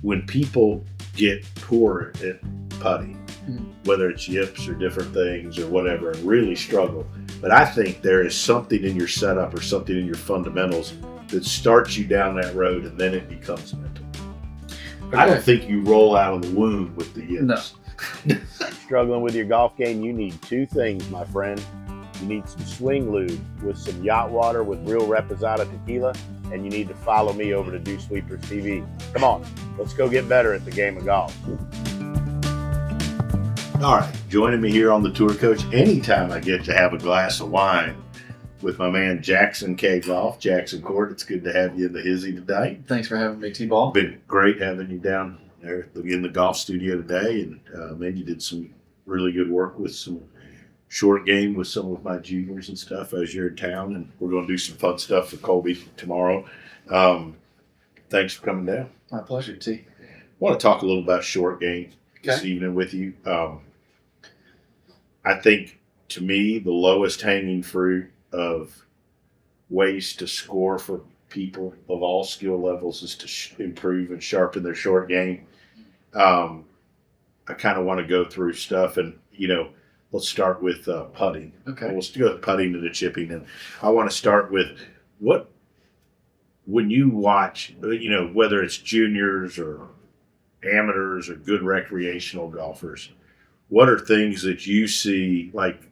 when people get poor at putting, whether it's yips or different things or whatever, and really struggle. But I think there is something in your setup or something in your fundamentals that starts you down that road, and then it becomes mental. Okay. I don't think you roll out of the womb with the yips. No. Struggling with your golf game, you need two things, my friend. You need some swing lube with some yacht water with real Reposado tequila, and you need to follow me over to DewsweeperTV. Come on, let's go get better at the game of golf. All right, joining me here on the Tour Coach, anytime I get to have a glass of wine with my man Jackson K. Golf, Jackson Koert. It's good to have you in the hizzy today. Thanks for having me, T-Ball. Been great having you down there in the golf studio today, and man, you did some really good work with some short game with some of my juniors and stuff as you're in town, and we're going to do some fun stuff for Colby tomorrow. Thanks for coming down. My pleasure, T. I want to talk a little about short game this evening with you. I think, to me, the lowest hanging fruit of ways to score for people of all skill levels is to improve and sharpen their short game. I kind of want to go through stuff, and let's start with putting. Okay. We'll go with putting and the chipping, and I want to start with when you watch, whether it's juniors or amateurs or good recreational golfers, what are things that you see like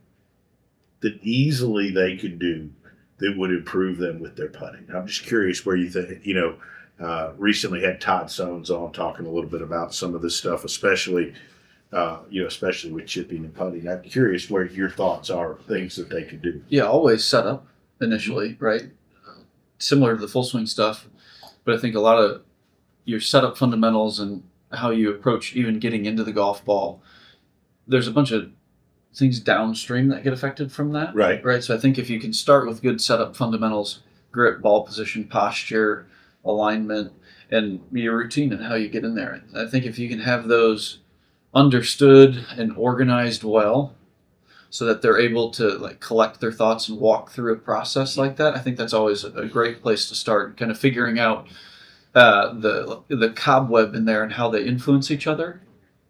that easily they could do that would improve them with their putting? I'm just curious where you think, recently had Todd Sones on talking a little bit about some of this stuff, especially with chipping and putting. I'm curious where your thoughts are, things that they could do. Yeah, always set up initially, right? Similar to the full swing stuff, but I think a lot of your setup fundamentals and how you approach even getting into the golf ball, there's a bunch of things downstream that get affected from that. Right. So I think if you can start with good setup fundamentals, grip, ball position, posture, alignment, and your routine and how you get in there. I think if you can have those understood and organized well so that they're able to collect their thoughts and walk through a process like that, I think that's always a great place to start, kind of figuring out the cobweb in there and how they influence each other,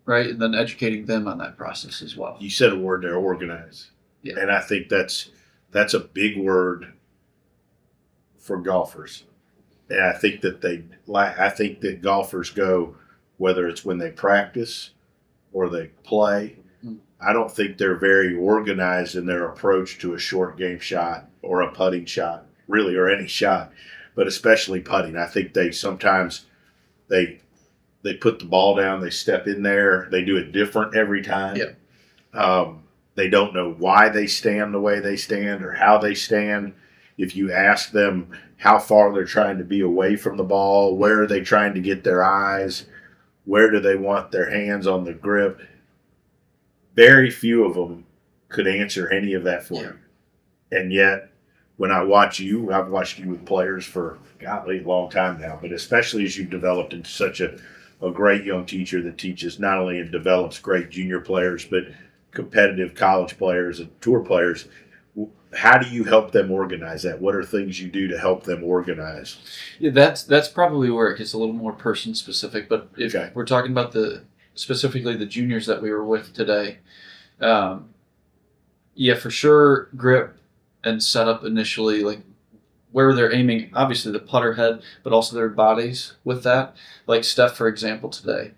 right? And then educating them on that process as well. You said a word there, organize. Yeah. And I think that's a big word for golfers. And I think that golfers go, whether it's when they practice or they play, I don't think they're very organized in their approach to a short game shot or a putting shot, really, or any shot, but especially putting. I think they sometimes they put the ball down, they step in there, they do it different every time. Yeah. They don't know why they stand the way they stand or how they stand. If you ask them how far they're trying to be away from the ball, where are they trying to get their eyes, where do they want their hands on the grip, very few of them could answer any of that for you. And yet, when I watch you, I've watched you with players for, golly, a long time now, but especially as you've developed into such a great young teacher that teaches not only and develops great junior players, but competitive college players and tour players. How do you help them organize that? What are things you do to help them organize? Yeah, that's probably where it gets a little more person specific. But if we're talking about specifically the juniors that we were with today, for sure, grip and setup initially, like where they're aiming, obviously the putter head, but also their bodies with that. Like Steph, for example, today,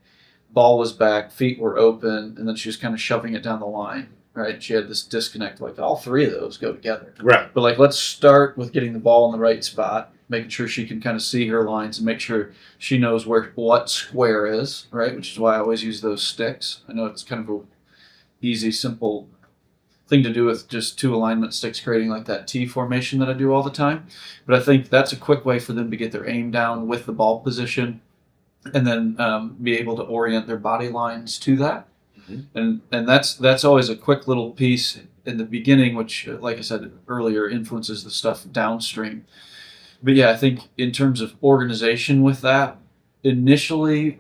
ball was back, feet were open, and then she was kind of shoving it down the line. Right, she had this disconnect. Like all three of those go together. Right. But let's start with getting the ball in the right spot, making sure she can kind of see her lines and make sure she knows what square is. Right, which is why I always use those sticks. I know it's kind of a easy, simple thing to do with just two alignment sticks, creating like that T formation that I do all the time. But I think that's a quick way for them to get their aim down with the ball position, and then be able to orient their body lines to that. And that's always a quick little piece in the beginning, which, like I said earlier, influences the stuff downstream. But yeah, I think in terms of organization with that, initially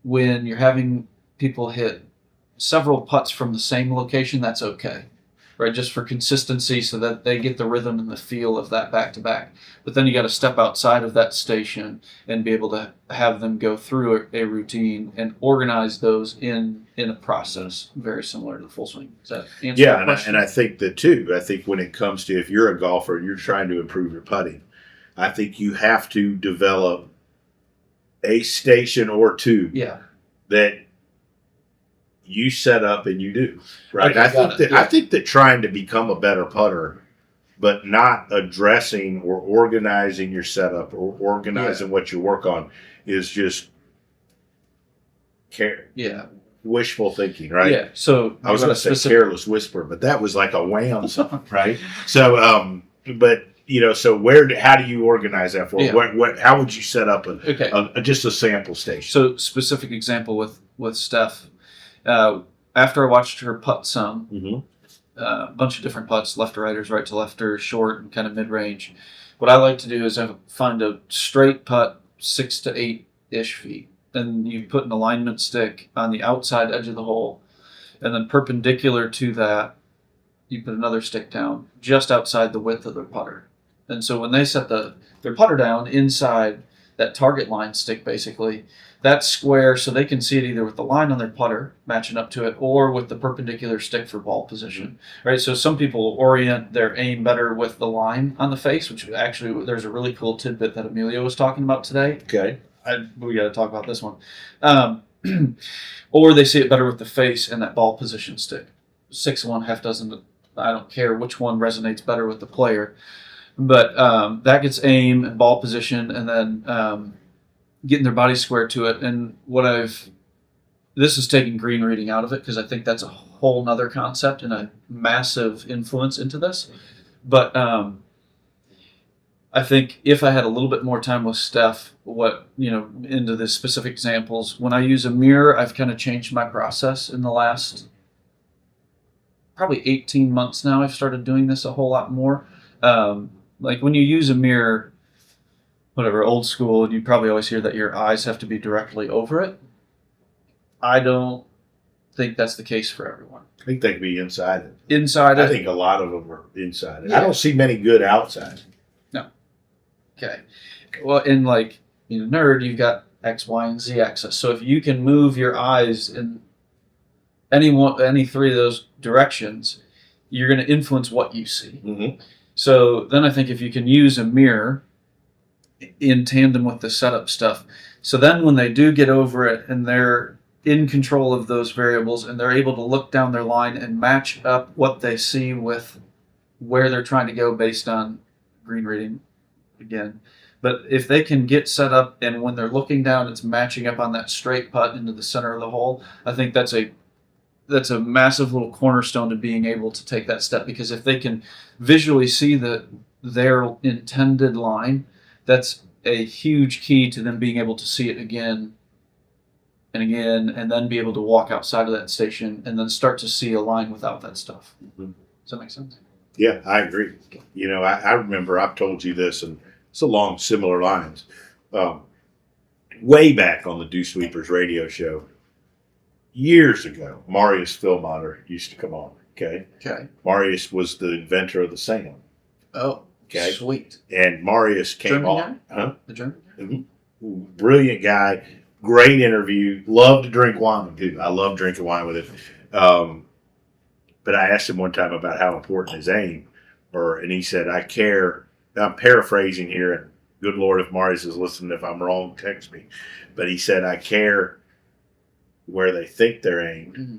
when you're having people hit several putts from the same location, that's okay. right? Just for consistency so that they get the rhythm and the feel of that back to back. But then you got to step outside of that station and be able to have them go through a routine and organize those in a process very similar to the full swing. Does that answer Yeah, the question? and I think that too. I think when it comes to if you're a golfer and you're trying to improve your putting, I think you have to develop a station or two Yeah. that you set up and you do right. Okay, I think got that it. Yeah. I think that trying to become a better putter, but not addressing or organizing your setup or organizing what you work on is just Yeah. wishful thinking, right? Yeah. So I was you going got to a say careless whisper, but that was like a wham song, right? So, but so how do you organize that for? Yeah. How would you set up Okay. just a sample station? So specific example with Steph. After I watched her putt some, Mm-hmm. a bunch of different putts, left to righters, right to lefter, short and kind of mid range. What I like to do is I find a straight putt 6 to 8 ish feet. Then you put an alignment stick on the outside edge of the hole, and then perpendicular to that, you put another stick down just outside the width of their putter. And so when they set their putter down inside that target line stick, basically, that's square, so they can see it either with the line on their putter matching up to it or with the perpendicular stick for ball position, right? So some people orient their aim better with the line on the face, which actually there's a really cool tidbit that Emilio was talking about today. Okay. We got to talk about this one. Or they see it better with the face and that ball position stick. 6 of one, half dozen. I don't care which one resonates better with the player. But that gets aim and ball position, and then getting their body square to it. And this is taking green reading out of it because I think that's a whole nother concept and a massive influence into this. But I think if I had a little bit more time with Steph, into the specific examples, when I use a mirror, I've kind of changed my process in the last probably 18 months now. I've started doing this a whole lot more. Like when you use a mirror, whatever, old school, you probably always hear that your eyes have to be directly over it. I don't think that's the case for everyone. I think they could be inside it. Inside I it? think a lot of them are inside it. Yeah. I don't see many good outside. No. Okay. Well, in nerd, you've got X, Y, and Z axis. So if you can move your eyes in any three of those directions, you're going to influence what you see. Mm-hmm. So then I think if you can use a mirror in tandem with the setup stuff, so then when they do get over it and they're in control of those variables and they're able to look down their line and match up what they see with where they're trying to go based on green reading again. But if they can get set up and when they're looking down, it's matching up on that straight putt into the center of the hole, I think that's a massive little cornerstone to being able to take that step, because if they can visually see their intended line, that's a huge key to them being able to see it again and again, and then be able to walk outside of that station and then start to see a line without that stuff. Mm-hmm. Does that make sense? Yeah, I agree. I remember I've told you this, and it's along similar lines. Way back on the Dew Sweepers radio show, years ago, Marius Philmotter used to come on. Okay. Marius was the inventor of the sand. Oh. Okay. Sweet. And Marius came German on. guy? Huh? The German guy? Mm-hmm. Brilliant guy. Great interview. Loved to drink wine too. I love drinking wine with him. But I asked him one time about how important his aim were, and he said, "I care." I'm paraphrasing here, and good Lord, if Marius is listening, if I'm wrong, text me. But he said, "I care where they think they're aimed, Mm-hmm.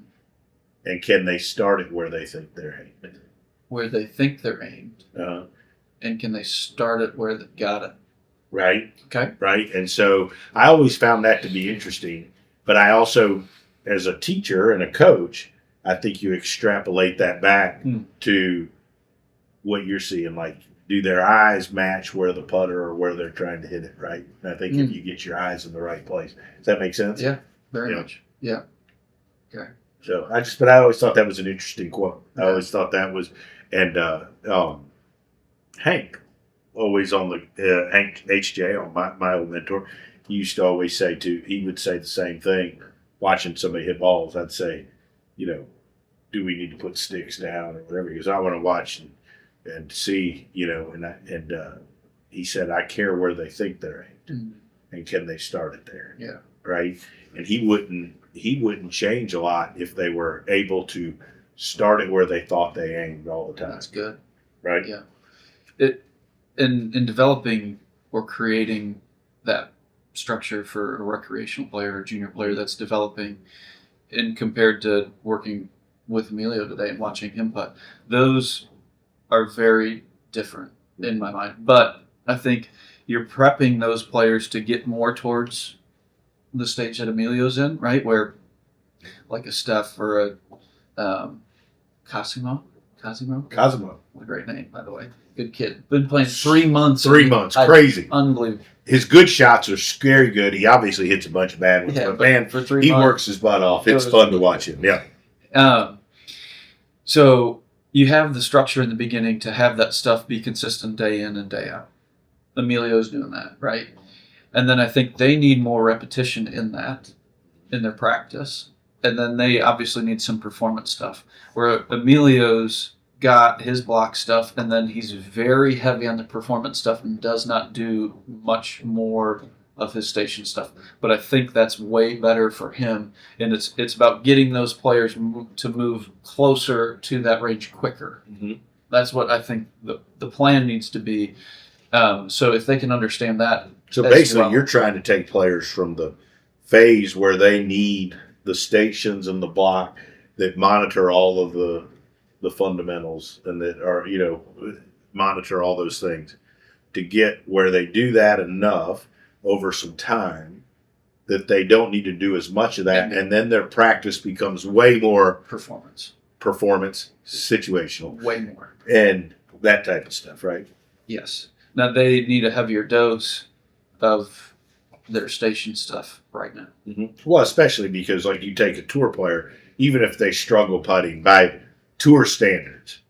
and can they start it where they think they're aimed?" Where they think they're aimed, and can they start it where they got it? Right. Okay. Right. And so I always found that to be interesting. But I also, as a teacher and a coach, I think you extrapolate that back to what you're seeing. Like, do their eyes match where the putter or where they're trying to hit it? Right. And I think if you get your eyes in the right place, does that make sense? Yeah. Very much. Yeah. Okay. So but I always thought that was an interesting quote. I always thought that was, and Hank, always on the Hank HJ, on my old mentor, he used to always say he would say the same thing. Watching somebody hit balls, I'd say, do we need to put sticks down or whatever? Because I want to watch and see, and he said, I care where they think they're aimed, and can they start it there? Yeah. Right. And he wouldn't change a lot if they were able to start it where they thought they aimed all the time. That's good. Right. Yeah. In developing or creating that structure for a recreational player or junior player that's developing, and compared to working with Emilio today and watching him putt, those are very different in my mind. But I think you're prepping those players to get more towards the stage that Emilio's in, right? Where like a Steph or a Cosimo. What a great name, by the way. Good kid. Been playing 3 months. 3 months. Crazy. Unbelievable. His good shots are scary good. He obviously hits a bunch of bad ones. Yeah, but man, for 3 he months, works his butt off. It's fun to watch him. Yeah. So you have the structure in the beginning to have that stuff be consistent day in and day out. Emilio's doing that, right? And then I think they need more repetition in that, in their practice. And then they obviously need some performance stuff. Where Emilio's got his block stuff, and then he's very heavy on the performance stuff and does not do much more of his station stuff. But I think that's way better for him, and it's about getting those players to move closer to that range quicker. Mm-hmm. That's what I think the plan needs to be. So if they can understand that. So basically, you're trying to take players from the phase where they need the stations and the block that monitor all of the fundamentals and that are, monitor all those things, to get where they do that enough over some time that they don't need to do as much of that. And then their practice becomes way more performance situational. Way more. And that type of stuff, right? Yes. Now they need a heavier dose of their station stuff right now. Mm-hmm. Well, especially because, like, you take a tour player, even if they struggle putting by tour standards,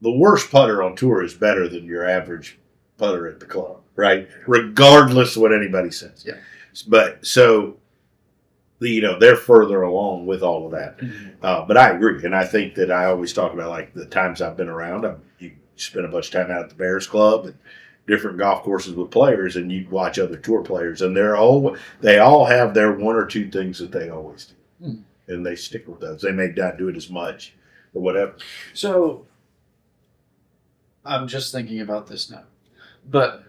the worst putter on tour is better than your average putter at the club, right? Regardless of what anybody says. Yeah. But so, they're further along with all of that. Mm-hmm. But I agree, and I think that I always talk about, like, the times I've been around. You spend a bunch of time out at the Bears Club and different golf courses with players, and you watch other tour players, and they all have their one or two things that they always do. Mm. And they stick with those. They may not do it as much or whatever. So I'm just thinking about this now. But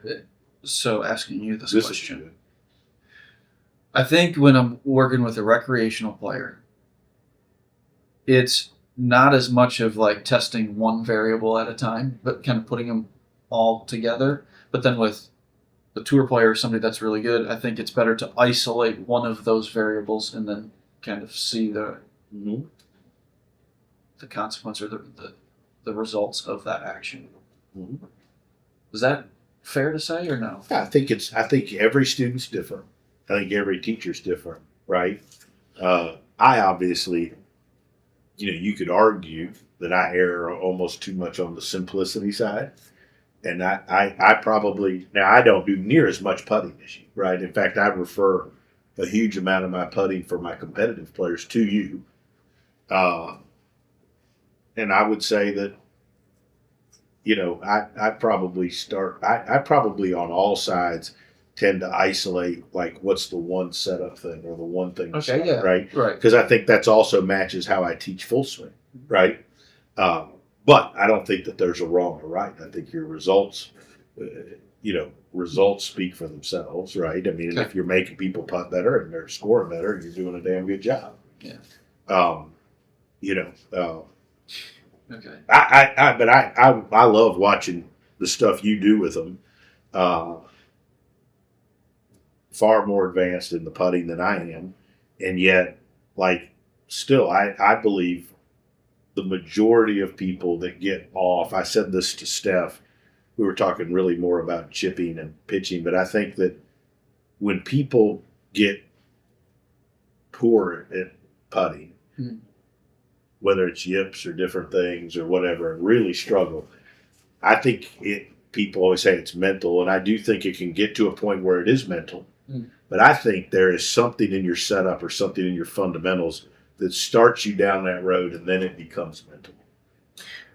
so asking you this question. I think when I'm working with a recreational player, it's not as much of like testing one variable at a time, but kind of putting them all together. But then with a tour player, somebody that's really good, I think it's better to isolate one of those variables and then kind of see the consequence or the results of that action. Mm-hmm. Is that fair to say or no? I think every student's different. I think every teacher's different, right? I obviously, you could argue that I err almost too much on the simplicity side. And I probably, now I don't do near as much putting as you, right? In fact, I refer a huge amount of my putting for my competitive players to you. And I would say that, I probably on all sides tend to isolate, like, what's the one setup thing or the one thing, okay, yeah, right? Right. Because I think that's also matches how I teach full swing, right? But I don't think that there's a wrong or right. I think your results, results speak for themselves, right? I mean, if you're making people putt better and they're scoring better, you're doing a damn good job. Yeah. Okay. I love watching the stuff you do with them. Far more advanced in the putting than I am, and yet, like, still, I believe the majority of people that get off. I said this to Steph. We were talking really more about chipping and pitching, but I think that when people get poor at putting, whether it's yips or different things or whatever, and really struggle, I think people always say it's mental, and I do think it can get to a point where it is mental. But I think there is something in your setup or something in your fundamentals that starts you down that road, and then it becomes mental.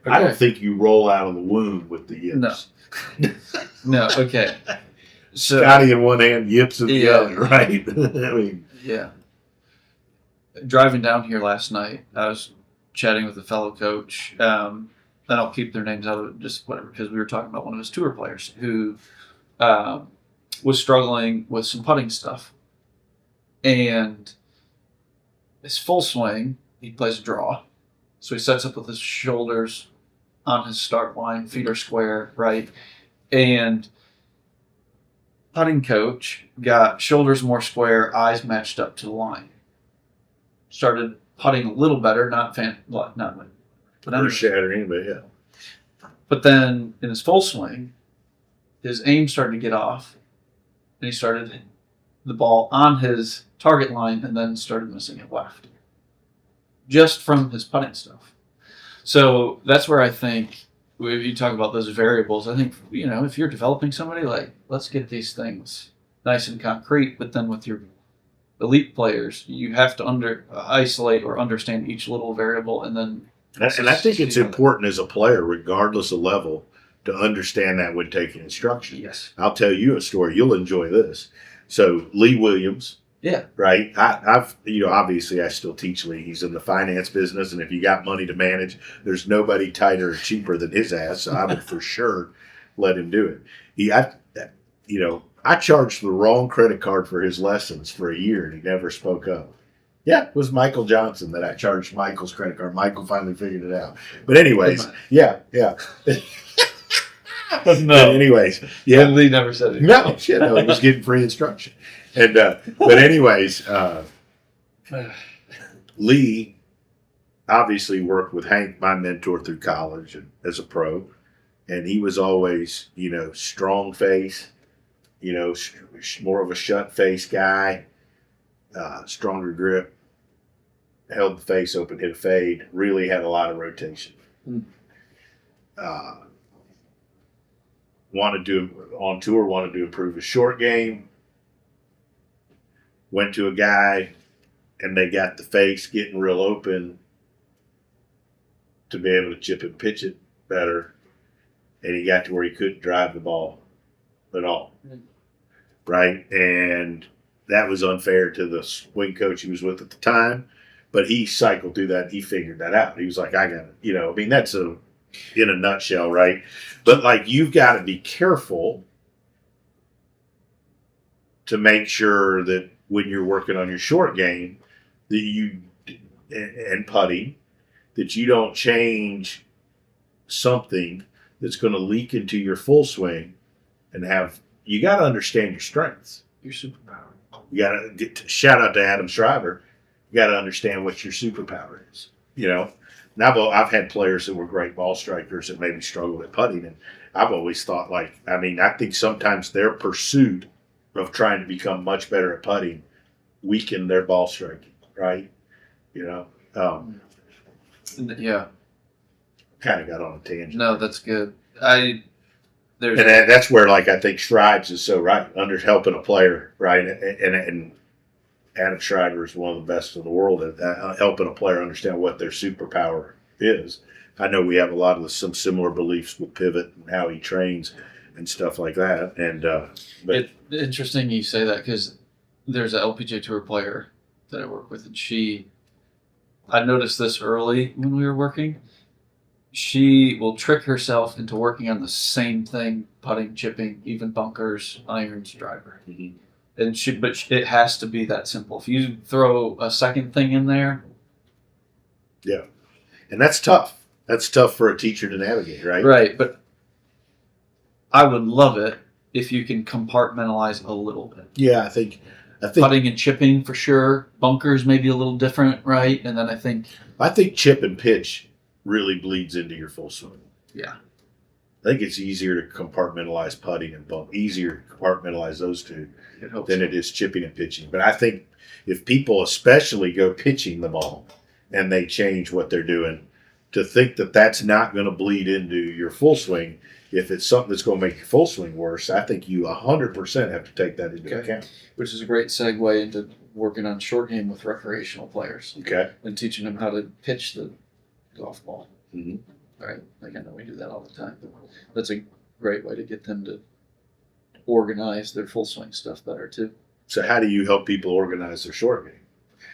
Okay. I don't think you roll out of the womb with the yips. No. Okay. So Scotty in one hand, yips in the Yeah. other, right? I mean, yeah, driving down here last night, I was chatting with a fellow coach. And I'll keep their names out of it, just whatever, because we were talking about one of his tour players who was struggling with some putting stuff. And his full swing, he plays a draw. So he sets up with his shoulders on his start line, feet are square, right? And putting coach got shoulders more square, eyes matched up to the line. Started putting a little better, not like, but earth anyway. shattering, but yeah. But then in his full swing, his aim started to get off, and he started the ball on his target line and then started missing it left. Just from his putting stuff. So that's where I think, if you talk about those variables, I think, if you're developing somebody, like, let's get these things nice and concrete, but then with your elite players, you have to isolate or understand each little variable, and then. And I think it's important as a player, regardless of level, to understand that when taking instruction. Yes. I'll tell you a story. You'll enjoy this. So Lee Williams, Yeah. right? I've obviously I still teach Lee. He's in the finance business, and if you got money to manage, there's nobody tighter or cheaper than his ass. So I would for sure let him do it. I charged the wrong credit card for his lessons for a year, and he never spoke up. Yeah, it was Michael Johnson that I charged Michael's credit card. Michael finally figured it out. But anyways, yeah. No. But anyways, yeah. Lee never said it. No, shit, no, he was getting free instruction. And but anyways, Lee obviously worked with Hank, my mentor, through college and as a pro, and he was always, strong face, more of a shut face guy, stronger grip, held the face open, hit a fade, really had a lot of rotation. Wanted to improve his short game. Went to a guy, and they got the face getting real open to be able to chip and pitch it better, and he got to where he couldn't drive the ball at all. Right? And that was unfair to the swing coach he was with at the time, but he cycled through that and he figured that out. He was like, I got it. That's in a nutshell, right? But you've got to be careful to make sure that when you're working on your short game and putting, that you don't change something that's going to leak into your full swing you got to understand your strengths. Your superpower. You got to shout out to Adam Shriver. You got to understand what your superpower is. Now I've had players that were great ball strikers that maybe struggled at putting, and I've always thought I think sometimes their pursuit of trying to become much better at putting weakened their ball striking, right? Yeah. Kind of got on a tangent. No, that's good. That's where I think Shrives is so right under helping a player, right? And Adam Shriver is one of the best in the world at helping a player understand what their superpower is. I know we have a lot of some similar beliefs with Pivot and how he trains and stuff like that. And but it's interesting you say that, because there's an LPGA Tour player that I work with, and I noticed this early when we were working. She will trick herself into working on the same thing: putting, chipping, even bunkers, irons, driver. Mm-hmm. But it has to be that simple. If you throw a second thing in there, yeah, and that's tough. That's tough for a teacher to navigate, right? Right, but I would love it if you can compartmentalize a little bit. Yeah, I think Putting and chipping for sure. Bunkers maybe a little different, right? And then I think chip and pitch really bleeds into your full swing. Yeah. I think it's easier to compartmentalize putting and bump. Easier to compartmentalize those two than it is chipping and pitching. But I think if people especially go pitching the ball and they change what they're doing to think that that's not going to bleed into your full swing, if it's something that's going to make your full swing worse, I think you 100% have to take that into account. Which is a great segue into working on short game with recreational players. Okay. And teaching them how to pitch the golf ball. Mm-hmm. Right? Like I know we do that all the time. But that's a great way to get them to organize their full swing stuff better too. So how do you help people organize their short game?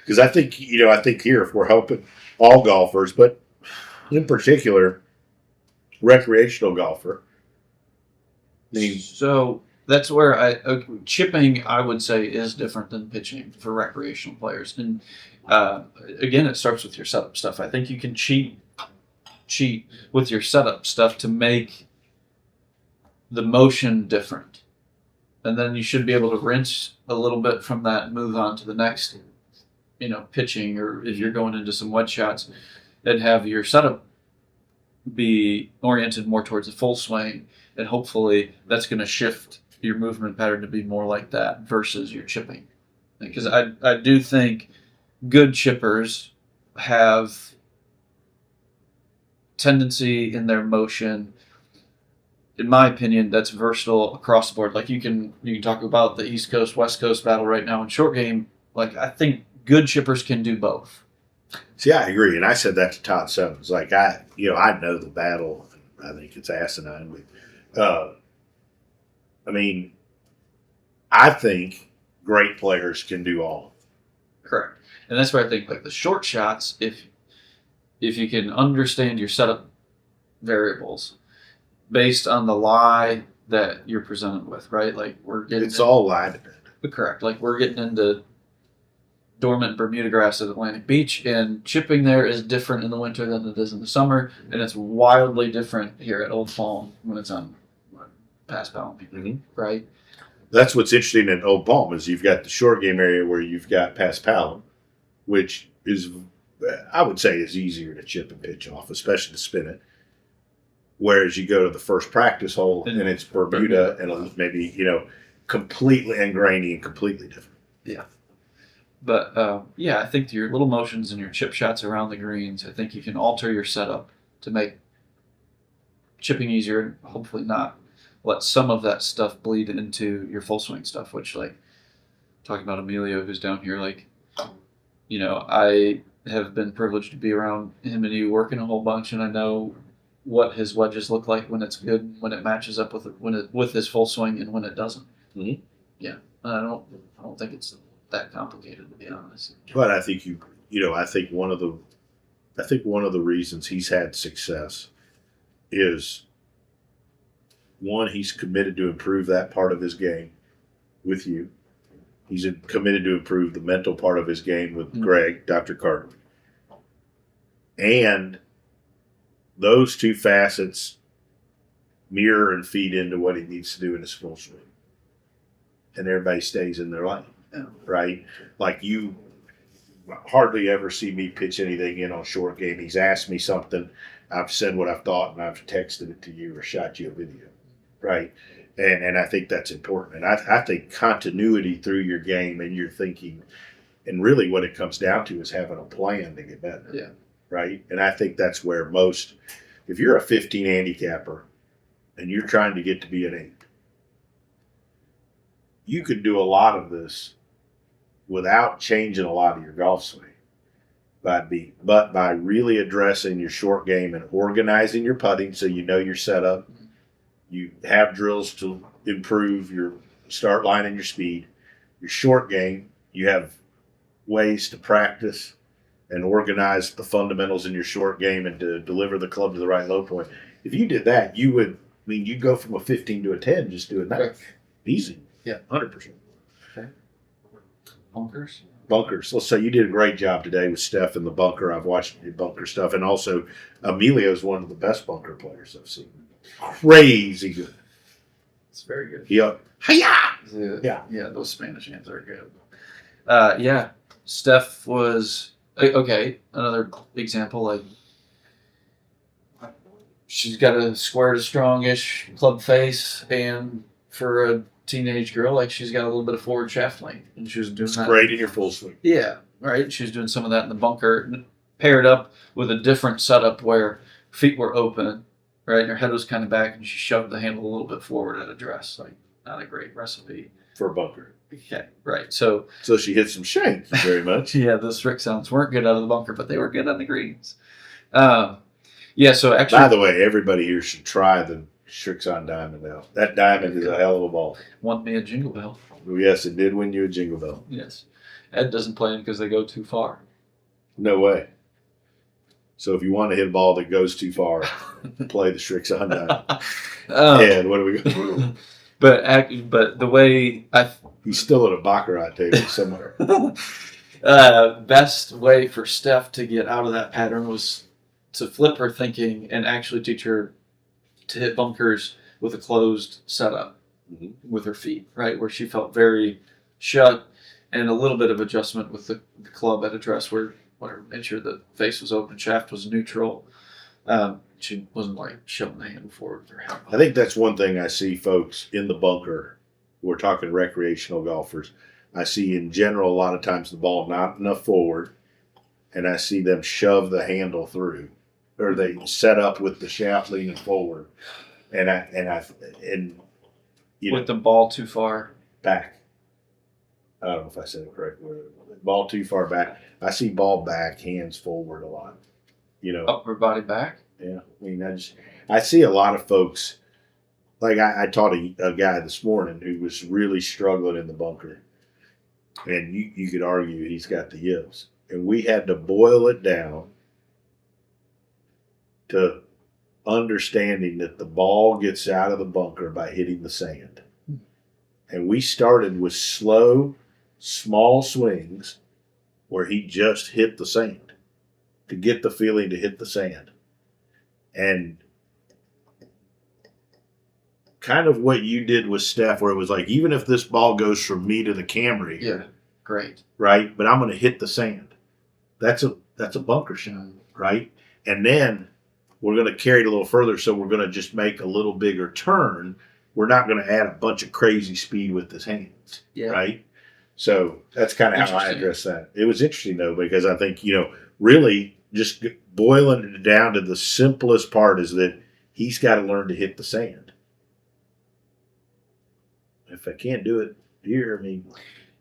Because I think here, if we're helping all golfers, but in particular, recreational golfer. So that's where chipping, I would say, is different than pitching for recreational players. And again, it starts with your setup stuff. I think you can cheat with your setup stuff to make the motion different. And then you should be able to rinse a little bit from that and move on to the next, pitching, or if you're going into some wedge shots, and have your setup be oriented more towards the full swing, and hopefully that's going to shift your movement pattern to be more like that versus your chipping. Because I do think good chippers have tendency in their motion, in my opinion, that's versatile across the board. Like you can talk about the East Coast West Coast battle right now in short game. Like I think good chippers can do both. See, I agree, and I said that to Todd Summons. Like I know the battle. I think it's asinine. But, I think great players can do all. Correct, and that's where I think like the short shots, if you can understand your setup variables based on the lie that you're presented with, right? Like it's all lie dependent. Correct. Like we're getting into dormant Bermuda grass at Atlantic Beach, and chipping there is different in the winter than it is in the summer, and it's wildly different here at Old Palm when it's on Pass Palm, right? That's what's interesting at Old Palm is you've got the short game area where you've got Pass Palm, which is, I would say, is easier to chip and pitch off, especially to spin it. Whereas you go to the first practice hole and it's Bermuda and maybe, completely and grainy and completely different. Yeah. But, I think your little motions and your chip shots around the greens, I think you can alter your setup to make chipping easier and hopefully not let some of that stuff bleed into your full swing stuff, which, like, talking about Emilio, who's down here, like, I have been privileged to be around him and you working a whole bunch, and I know what his wedges look like when it's good, when it matches up with his full swing, and when it doesn't. Mm-hmm. Yeah, I don't think it's that complicated, to be honest. But I think I think one of the reasons he's had success is, one, he's committed to improve that part of his game with you. He's committed to improve the mental part of his game with Greg, Dr. Carter. And those two facets mirror and feed into what he needs to do in his full swing. And everybody stays in their lane, right? Like you hardly ever see me pitch anything in on short game. He's asked me something, I've said what I've thought, and I've texted it to you or shot you a video, right? And I think that's important. And I think continuity through your game and your thinking, and really what it comes down to is having a plan to get better. Yeah. Right? And I think that's where if you're a 15 handicapper and you're trying to get to be an 8, you could do a lot of this without changing a lot of your golf swing. But by really addressing your short game and organizing your putting so you know your setup, you have drills to improve your start line and your speed. Your short game, you have ways to practice and organize the fundamentals in your short game and to deliver the club to the right low point. If you did that, you'd go from a 15 to a 10 just doing that. Okay. Easy. Yeah. 100%. Okay. Bunkers. Let's say you did a great job today with Steph in the bunker. I've watched you bunker stuff. And also, Emilio's one of the best bunker players I've seen. Crazy good. It's very good. Yeah. Hi-ya! Yeah, those Spanish hands are good. Steph was... Okay, another example, like she's got a square to strongish club face, and for a teenage girl, like she's got a little bit of forward shaft length, and she was doing that. Great in your full swing. Yeah, right. She was doing some of that in the bunker, paired up with a different setup where feet were open, right? And her head was kind of back, and she shoved the handle a little bit forward at address. Like, not a great recipe for a bunker. Okay, right. So she hit some shank very much. yeah, the strict sounds weren't good out of the bunker, but they were good on the greens. Yeah, so actually, by the way, everybody here should try the Shrixon Diamond now. That diamond is a hell of a ball. won me a jingle bell. Yes, it did win you a jingle bell. Yes. Ed doesn't play them because they go too far. No way. So if you want to hit a ball that goes too far, play the Shrixon Diamond. Ed, what are we going to do? But the way he's still at a baccarat table somewhere. Best way for Steph to get out of that pattern was to flip her thinking and actually teach her to hit bunkers with a closed setup with her feet, right? Where she felt very shut, and a little bit of adjustment with the club at address where made sure the face was open, shaft was neutral. She wasn't like shoving the hand forward with her head. I think that's one thing I see folks in the bunker. We're talking recreational golfers. I see in general a lot of times the ball not enough forward, and I see them shove the handle through, or they set up with the shaft leaning forward, and with the ball too far back. I don't know if I said it correctly. Ball too far back. I see ball back, hands forward a lot. Upper body back. Yeah, I mean, I see a lot of folks. Like I taught a guy this morning who was really struggling in the bunker, and you could argue he's got the yips, and we had to boil it down to understanding that the ball gets out of the bunker by hitting the sand, and we started with slow, small swings where he just hit the sand to get the feeling to hit the sand. And kind of what you did with Steph, where it was like, even if this ball goes from me to the Camry, yeah, great, right? But I'm going to hit the sand. That's a bunker shot, right? And then we're going to carry it a little further, so we're going to just make a little bigger turn. We're not going to add a bunch of crazy speed with his hands, right? So that's kind of how I address that. It was interesting though, because I think really just boiling it down to the simplest part is that he's got to learn to hit the sand. If I can't do it here, I mean.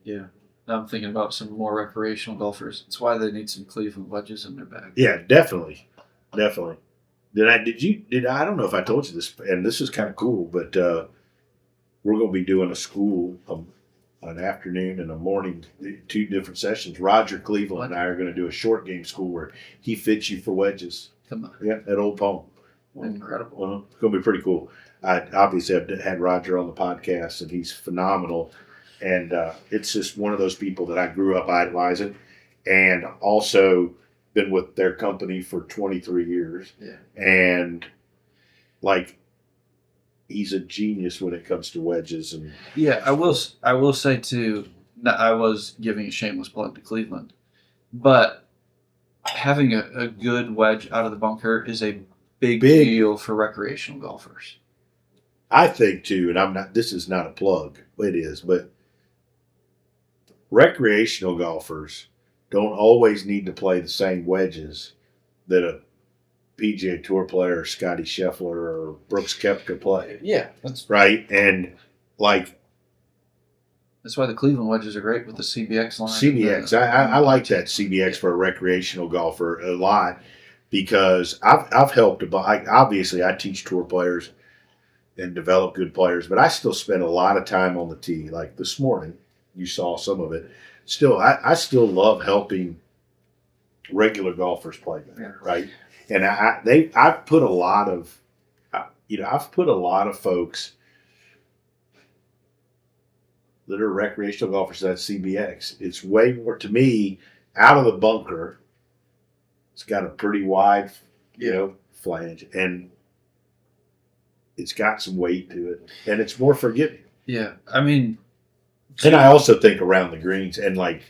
Yeah. I'm thinking about some more recreational golfers. That's why they need some Cleveland wedges in their bag. Yeah, definitely. Definitely. I don't know if I told you this, and this is kind of cool, but we're going to be doing a school, an afternoon and a morning, 2 different sessions. Roger Cleveland and I are going to do a short game school where he fits you for wedges. Come on. Yeah, at Old Palm. Incredible. It's going to be pretty cool. I've had Roger on the podcast, and he's phenomenal. And it's just one of those people that I grew up idolizing, and also been with their company for 23 years. Yeah. And he's a genius when it comes to wedges. And yeah, I will say too, I was giving a shameless plug to Cleveland, but having a good wedge out of the bunker is a big deal for recreational golfers. I think too, and this is not a plug, it is, but recreational golfers don't always need to play the same wedges that a PGA Tour player, Scotty Scheffler, or Brooks Koepka play. Yeah, that's right. And that's why the Cleveland wedges are great with the CBX line. CBX, I like that CBX for a recreational golfer a lot, because I've helped. Obviously, I teach tour players and develop good players, but I still spend a lot of time on the tee. Like this morning, you saw some of it. Still, I still love helping regular golfers play better, right? And I've put a lot of, folks that are recreational golfers at CBX. It's way more, to me, out of the bunker. It's got a pretty wide, flange, and it's got some weight to it, and it's more forgiving. Yeah, I mean. And I also think around the greens and 20,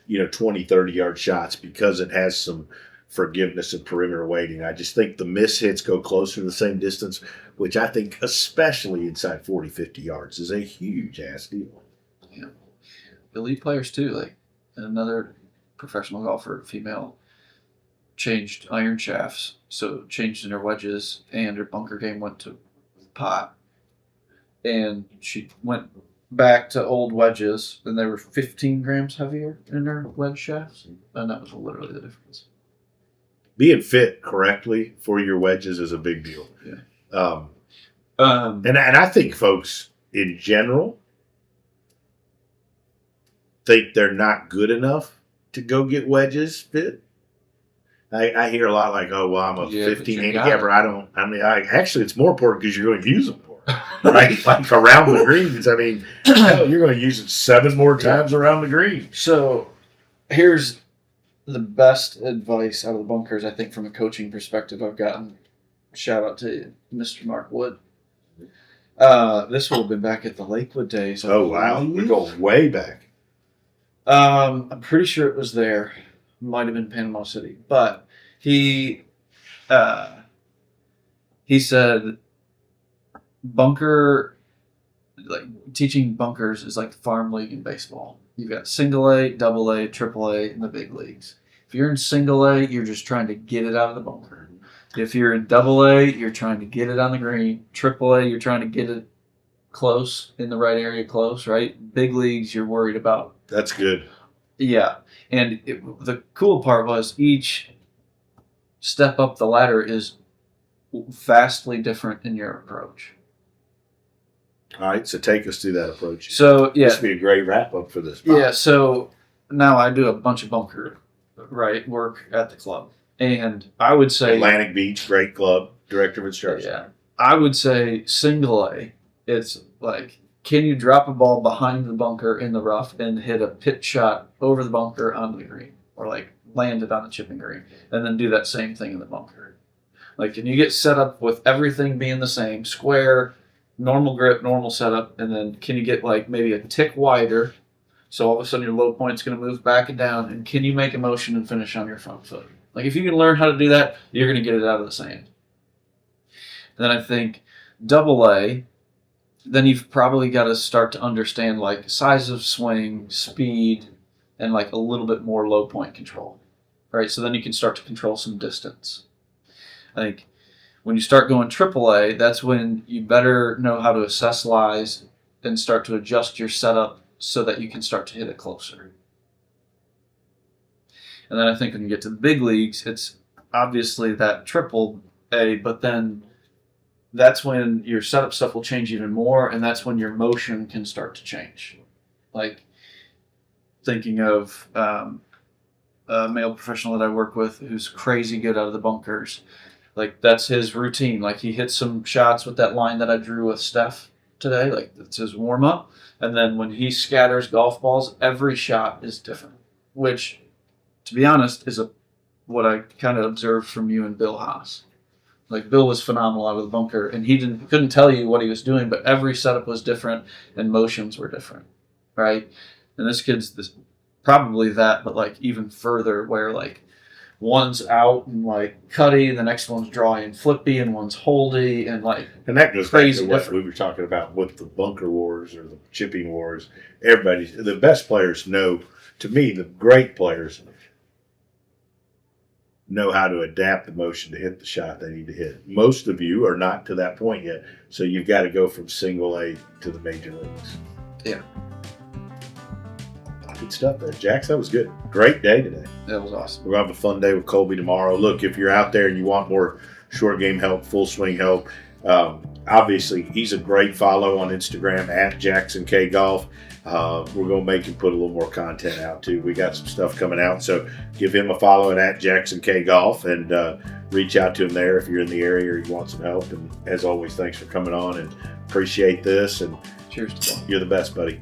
30-yard shots, because it has some forgiveness and perimeter weighting. I just think the miss hits go closer to the same distance, which I think especially inside 40, 50 yards is a huge ass deal. Yeah. Elite players too, like another professional golfer, female, changed iron shafts, so changed in her wedges, and her bunker game went to pot. And she went back to old wedges, and they were 15 grams heavier in her wedge shafts, and that was literally the difference. Being fit correctly for your wedges is a big deal. Yeah. And I think folks in general think they're not good enough to go get wedges fit. I hear a lot like, oh, well, I'm a 15 handicapper. Actually, it's more important because you're going to use them more, right? Like around the greens. I mean, hell, you're going to use it 7 more times around the green. So here's the best advice out of the bunkers, I think, from a coaching perspective I've gotten. Shout out to Mr. Mark Wood. This would have been back at the Lakewood days. Oh, wow. We're going way back. I'm pretty sure it was there. Might have been Panama City. But he said teaching bunkers is like the farm league in baseball. You've got single A, double A, triple A in the big leagues. If you're in single A, you're just trying to get it out of the bunker. If you're in double A, you're trying to get it on the green. Triple A, you're trying to get it close, in the right area close, right? Big leagues, you're worried about. That's good. Yeah. And the cool part was each step up the ladder is vastly different in your approach. All right, so take us through that approach. So, yeah. This would be a great wrap-up for this. Yeah, so now I do a bunch of bunker work at the club. And I would say Atlantic Beach, great club, director of instruction. Yeah. I would say single A, it's like, can you drop a ball behind the bunker in the rough and hit a pitch shot over the bunker onto the green? Or like land it on the chipping green and then do that same thing in the bunker. Like, can you get set up with everything being the same, square, normal grip, normal setup, and then can you get like maybe a tick wider so all of a sudden your low point's going to move back and down, and can you make a motion and finish on your front foot? Like, if you can learn how to do that, you're going to get it out of the sand. Then I think double A, then you've probably got to start to understand like size of swing, speed, and like a little bit more low point control. All right, so then you can start to control some distance. I think when you start going triple A, that's when you better know how to assess lies and start to adjust your setup so that you can start to hit it closer. And then I think when you get to the big leagues, it's obviously that triple A, but then that's when your setup stuff will change even more, and that's when your motion can start to change. Like, thinking of a male professional that I work with who's crazy good out of the bunkers. Like, that's his routine. Like, he hits some shots with that line that I drew with Steph today. Like, that's his warm-up. And then when he scatters golf balls, every shot is different, which, to be honest, is what I kind of observed from you and Bill Haas. Like, Bill was phenomenal out of the bunker, and he couldn't tell you what he was doing, but every setup was different, and motions were different, right? And this kid's probably that, but like even further, where like one's out and like cutty, and the next one's drawing flippy, and one's holdy, and like, and that goes crazy back to what we were talking about with the bunker wars or the chipping wars. The best players know. To me, the great players know how to adapt the motion to hit the shot they need to hit. Most of you are not to that point yet, so you've got to go from single A to the major leagues. Yeah. Good stuff there, Jax. That was good. Great day today. That was awesome. We're going to have a fun day with Colby tomorrow. Look, if you're out there and you want more short game help, full swing help, obviously he's a great follow on Instagram at Jackson K Golf. We're going to make him put a little more content out too. We got some stuff coming out, so give him a follow at Jackson K Golf and reach out to him there if you're in the area or you want some help. And as always, thanks for coming on and appreciate this. And cheers to you. You're the best, buddy.